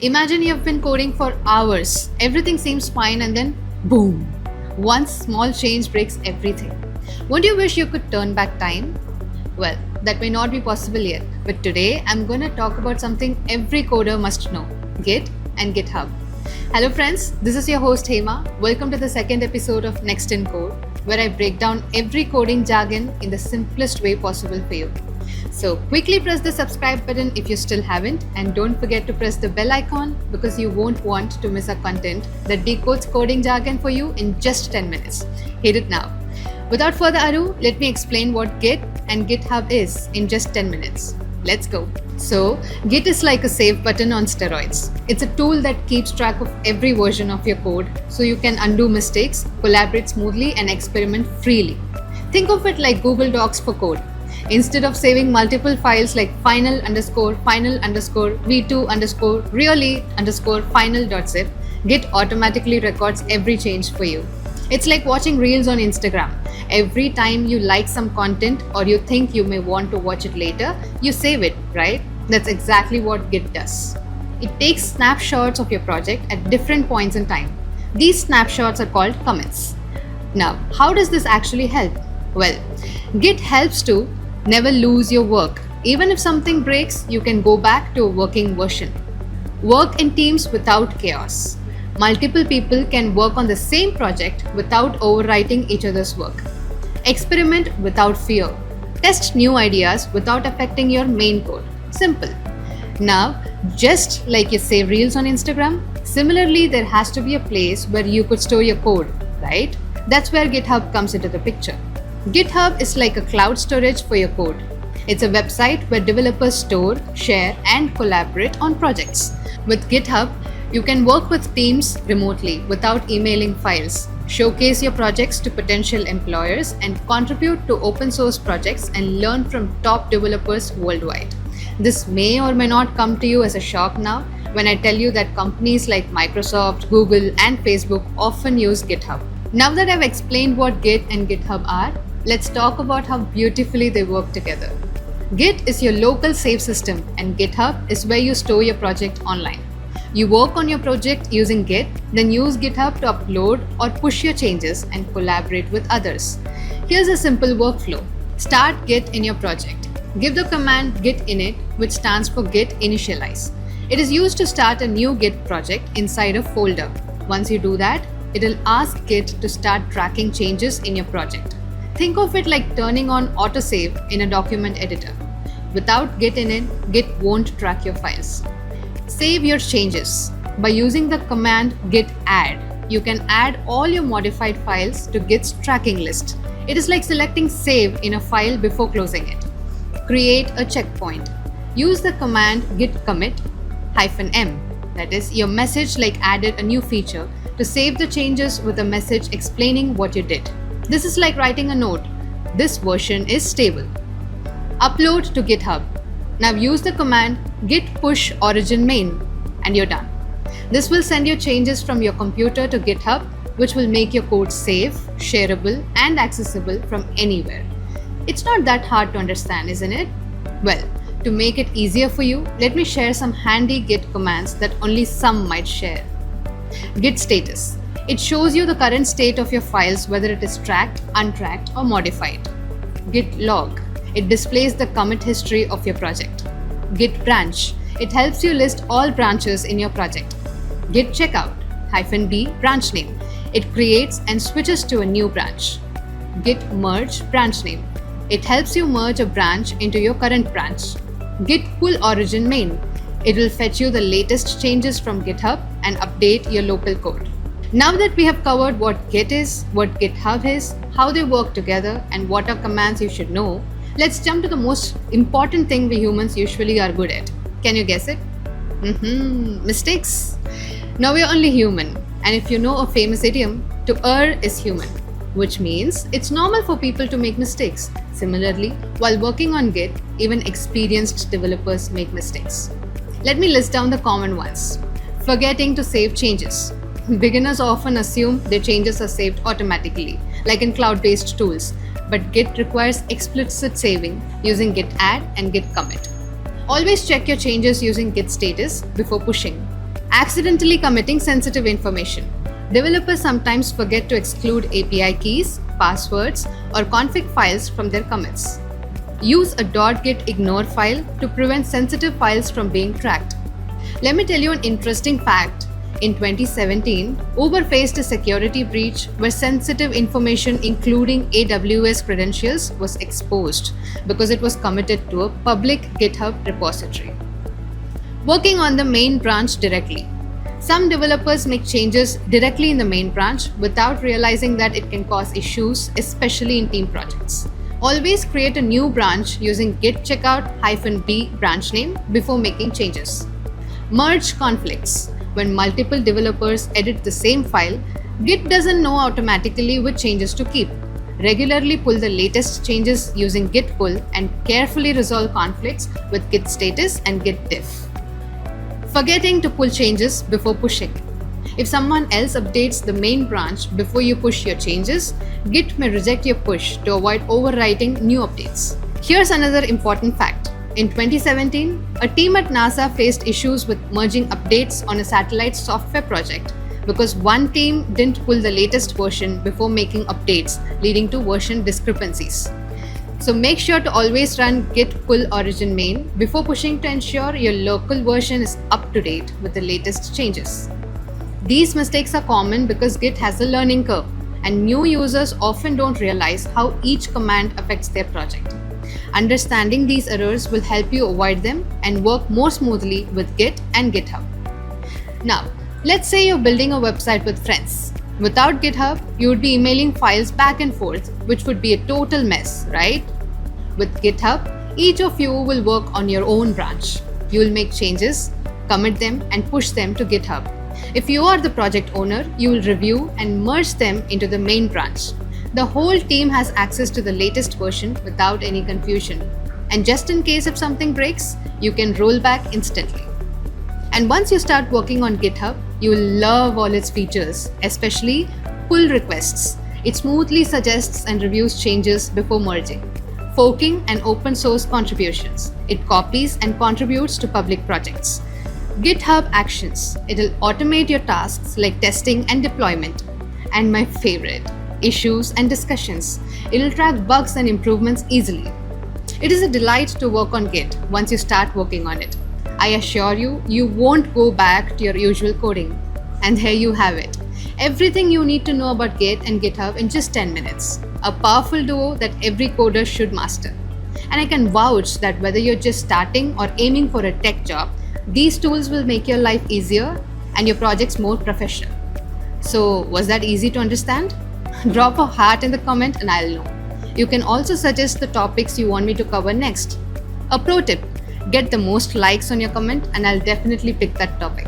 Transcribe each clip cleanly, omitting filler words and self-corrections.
Imagine you've been coding for hours, everything seems fine, and then boom! One small change breaks everything. Won't you wish you could turn back time? Well, that may not be possible yet, but today I'm going to talk about something every coder must know: Git and GitHub. Hello friends, this is your host Hema. Welcome to the second episode of NXTIN CODE, where I break down every coding jargon in the simplest way possible for you. So quickly press the subscribe button if you still haven't, and don't forget to press the bell icon because you won't want to miss a content that decodes coding jargon for you in just 10 minutes. Hit it now. Without further ado, let me explain what Git and GitHub is in just 10 minutes. Let's go. So, Git is like a save button on steroids. It's a tool that keeps track of every version of your code so you can undo mistakes, collaborate smoothly, and experiment freely. Think of it like Google Docs for code. Instead of saving multiple files like final_v2_really_final.zip, Git automatically records every change for you. It's like watching reels on Instagram. Every time you like some content or you think you may want to watch it later, you save it, right? That's exactly what Git does. It takes snapshots of your project at different points in time. These snapshots are called commits. Now, how does this actually help? Well, Git helps to never lose your work. Even if something breaks, you can go back to a working version. Work in teams without chaos. Multiple people can work on the same project without overwriting each other's work. Experiment without fear. Test new ideas without affecting your main code. Simple. Now, just like you save reels on Instagram, similarly there has to be a place where you could store your code, right? That's where GitHub comes into the picture. GitHub is like a cloud storage for your code. It's a website where developers store, share, and collaborate on projects. With GitHub, you can work with teams remotely without emailing files, showcase your projects to potential employers, and contribute to open source projects and learn from top developers worldwide. This may or may not come to you as a shock now when I tell you that companies like Microsoft, Google, and Facebook often use GitHub. Now that I've explained what Git and GitHub are, let's talk about how beautifully they work together. Git is your local save system, and GitHub is where you store your project online. You work on your project using Git, then use GitHub to upload or push your changes and collaborate with others. Here's a simple workflow. Start Git in your project. Give the command git init, which stands for git initialize. It is used to start a new Git project inside a folder. Once you do that, it will ask Git to start tracking changes in your project. Think of it like turning on autosave in a document editor. Without git init, Git won't track your files. Save your changes. By using the command git add, you can add all your modified files to Git's tracking list. It is like selecting save in a file before closing it. Create a checkpoint. Use the command git commit -m, that is, your message like added a new feature, to save the changes with a message explaining what you did. This is like writing a note. This version is stable. Upload to GitHub. Now use the command git push origin main, and you're done. This will send your changes from your computer to GitHub, which will make your code safe, shareable, and accessible from anywhere. It's not that hard to understand, isn't it? Well, to make it easier for you, let me share some handy Git commands that only some might share. Git status. It shows you the current state of your files, whether it is tracked, untracked, or modified. Git log. It displays the commit history of your project. Git branch. It helps you list all branches in your project. Git checkout -b branch name. It creates and switches to a new branch. Git merge branch name. It helps you merge a branch into your current branch. Git pull origin main. It will fetch you the latest changes from GitHub and update your local code. Now that we have covered what Git is, what GitHub is, how they work together, and what are commands you should know, let's jump to the most important thing we humans usually are good at. Can you guess it? Mistakes. Now we're only human, and if you know a famous idiom, to err is human, which means it's normal for people to make mistakes. Similarly, while working on Git, even experienced developers make mistakes. Let me list down the common ones. Forgetting to save changes. Beginners often assume their changes are saved automatically, like in cloud-based tools, but Git requires explicit saving using git add and git commit. Always check your changes using git status before pushing. Accidentally committing sensitive information. Developers sometimes forget to exclude API keys, passwords, or config files from their commits. Use a .git ignore file to prevent sensitive files from being tracked. Let me tell you an interesting fact. In 2017, Uber faced a security breach where sensitive information including AWS credentials was exposed because it was committed to a public GitHub repository. Working on the main branch directly. Some developers make changes directly in the main branch without realizing that it can cause issues, especially in team projects. Always create a new branch using git checkout-b branch name before making changes. Merge conflicts. When multiple developers edit the same file, Git doesn't know automatically which changes to keep. Regularly pull the latest changes using git pull and carefully resolve conflicts with git status and git diff. Forgetting to pull changes before pushing. If someone else updates the main branch before you push your changes, Git may reject your push to avoid overwriting new updates. Here's another important fact. In 2017, a team at NASA faced issues with merging updates on a satellite software project because one team didn't pull the latest version before making updates, leading to version discrepancies. So make sure to always run git pull origin main before pushing to ensure your local version is up to date with the latest changes. These mistakes are common because Git has a learning curve, and new users often don't realize how each command affects their project. Understanding these errors will help you avoid them and work more smoothly with Git and GitHub. Now, let's say you're building a website with friends. Without GitHub, you would be emailing files back and forth, which would be a total mess, right? With GitHub, each of you will work on your own branch. You will make changes, commit them, and push them to GitHub. If you are the project owner, you will review and merge them into the main branch. The whole team has access to the latest version without any confusion. And just in case if something breaks, you can roll back instantly. And once you start working on GitHub, you will love all its features, especially pull requests. It smoothly suggests and reviews changes before merging. Forking and open source contributions. It copies and contributes to public projects. GitHub Actions. It'll automate your tasks like testing and deployment. And my favorite, issues and discussions. It'll track bugs and improvements easily. It is a delight to work on Git once you start working on it. I assure you, you won't go back to your usual coding. And here you have it. Everything you need to know about Git and GitHub in just 10 minutes. A powerful duo that every coder should master. And I can vouch that whether you're just starting or aiming for a tech job, these tools will make your life easier and your projects more professional. So, was that easy to understand? Drop a heart in the comment and I'll know. You can also suggest the topics you want me to cover next. A pro tip, get the most likes on your comment and I'll definitely pick that topic.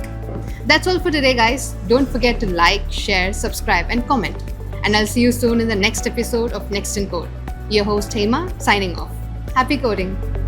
That's all for today, guys. Don't forget to like, share, subscribe and comment. And I'll see you soon in the next episode of NXTIN CODE. Your host Hema signing off. Happy coding!